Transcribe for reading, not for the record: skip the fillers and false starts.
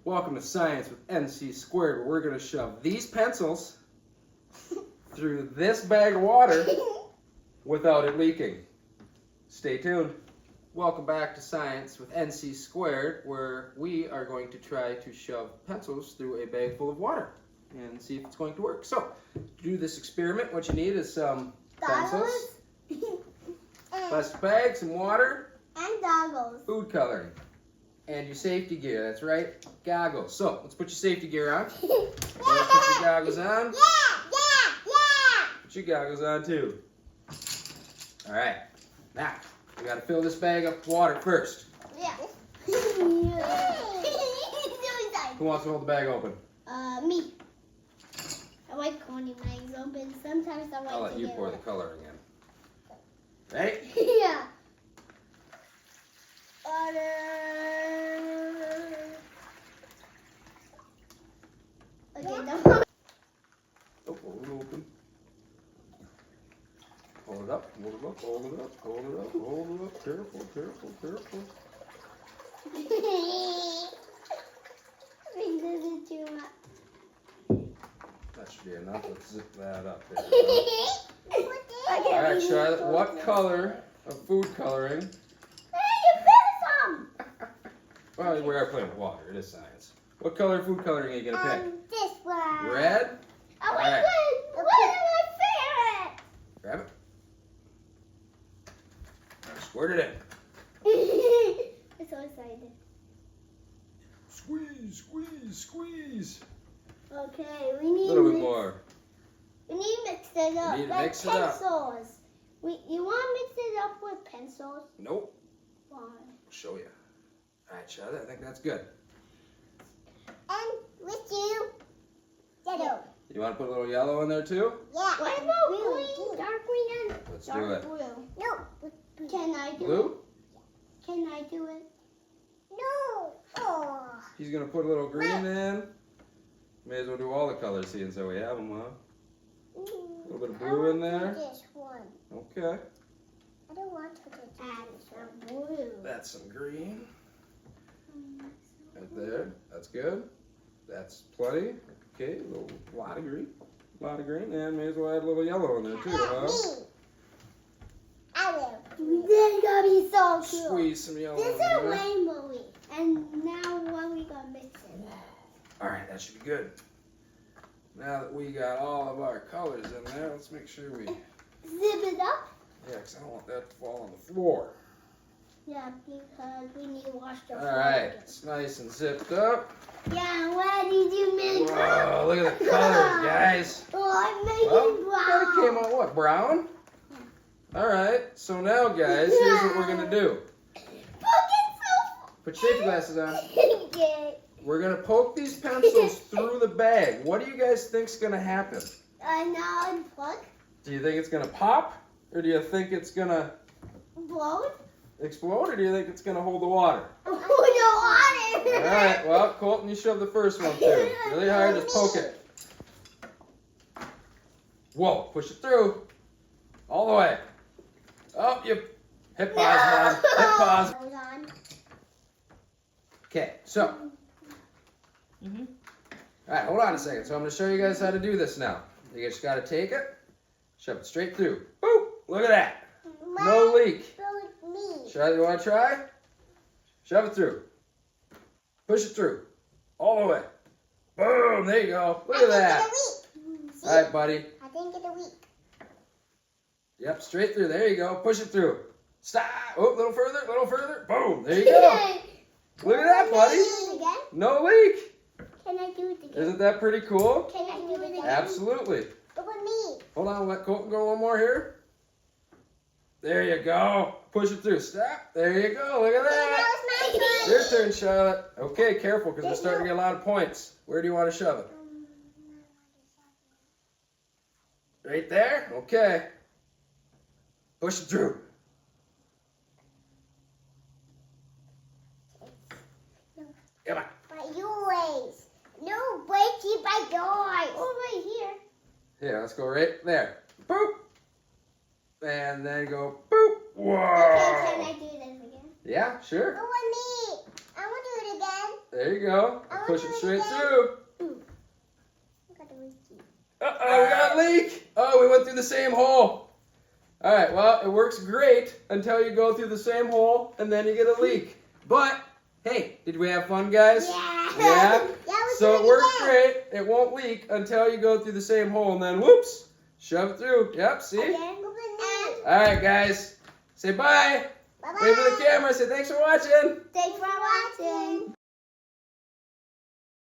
Welcome to Science with NC Squared, where we're going to shove these pencils through this bag of water without it leaking. Stay tuned. Welcome back to Science with NC Squared, where we are going to try to shove pencils through a bag full of water and see if it's going to work. So, to do this experiment, what you need is some pencils, plastic bag, some water, and goggles, food coloring, and your safety gear. That's right, goggles. So, let's put your safety gear on. Put your goggles on. Yeah. Put your goggles on too. All right, now we got to fill this bag up with water first. Yeah. Who wants to hold the bag open? Me. I like holding bags open. Sometimes I like I'll let to you get pour the wet. coloring in. Right? Yeah. Water. Okay, don't. Oh, hold it open. Hold it up, hold it up, hold it up, hold it up, hold it up. Careful, careful, careful. This is too much. That should be enough. Let's zip that up there. All right, Charlotte, what color of food coloring? Hey, you found some! Well, we are playing with water. It is science. What color of food coloring are you going to pick? This one. Red? Oh, All right. One of my favorite. Grab it. Squirt it in. I'm so excited. Squeeze, squeeze, squeeze. Okay, we need A little bit more. We need to mix it up. You need to like mix it up. pencils. You want to mix it up with pencils? Nope. Why? I'll show you. All right, Charlotte, I think that's good. And with you, yellow. You want to put a little yellow in there too? Yeah. What about green? Dark green and Let's do dark it. blue. No. Can I do it? Blue? Can I do it? No. Oh. He's going to put a little green in. May as well do all the colors, seeing so we have them, huh? A little bit of blue in there. This one. Okay. I don't want to add some blue. That's some green. Right there. That's good. That's plenty. Okay, a lot of green. A lot of green. And may as well add a little yellow in there too, huh? Me. I will. This is gonna be so cool. Squeeze some yellow This in is there. rainbowy. And now what we gonna mix it? All right, that should be good. Now that we got all of our colors in there, let's make sure we... Zip it up? Yeah, because I don't want that to fall on the floor. Yeah, because we need to wash the All floor right, again. it's nice and zipped up. Yeah, what did you make? Whoa, look at the colors, guys. Oh, I'm making Well, that brown. came out what, brown? All right, so now, guys, here's what we're going to do. Put your safety glasses on. We're going to poke these pencils through the bag. What do you guys think's going to happen? Now unplug. Do you think it's going to pop? Or do you think it's going to Blow it. explode? Or do you think it's going to hold the water? Oh, no water. All right, well, Colton, you shove the first one through. Really hard, just poke it. Whoa, push it through. All the way. Oh, you hit pause, Mom. Hit pause. Hold on. Okay, so. All right, hold on a second. So I'm going to show you guys how to do this now. You just got to take it, shove it straight through. Boop! Look at that. No leak. Me. Charlotte, you want to try? Shove it through. Push it through. All the way. Boom! There you go. Look at that. All right, buddy. I think it's a week. Yep, straight through. There you go. Push it through. Stop. Oh, a little further, a little further. Boom. There you go. Look at that, buddy. Can I do it again? No leak. Can I do it again? Isn't that pretty cool? Can I do it again? Absolutely. But with me. Hold on, let Colton go one more here. There you go. Push it through. Stop. There you go. Look at that. That was my turn. Your turn, Charlotte. Okay, careful, because we're starting to get a lot of points. Where do you want to shove it? Right there? Okay. Push it through. Come on. But you ways. No breaking my doors. Oh, right here. Here, let's go right there. Boop. And then go boop. Whoa. Okay, can I do this again? Yeah, sure. But with me. I want to do it again. There you go. I Push wanna it straight again. through. Uh-oh, we got a leak. Oh, we went through the same hole. All right, well, it works great until you go through the same hole and then you get a leak. But, hey, did we have fun, guys? Yeah. Yeah? We'll So do it worked again. great. It won't leak until you go through the same hole and then, whoops, shove it through. Yep, see? Again. All right, guys. Say bye. Bye-bye. Wave to the camera. Say thanks for watching. Thanks for watching.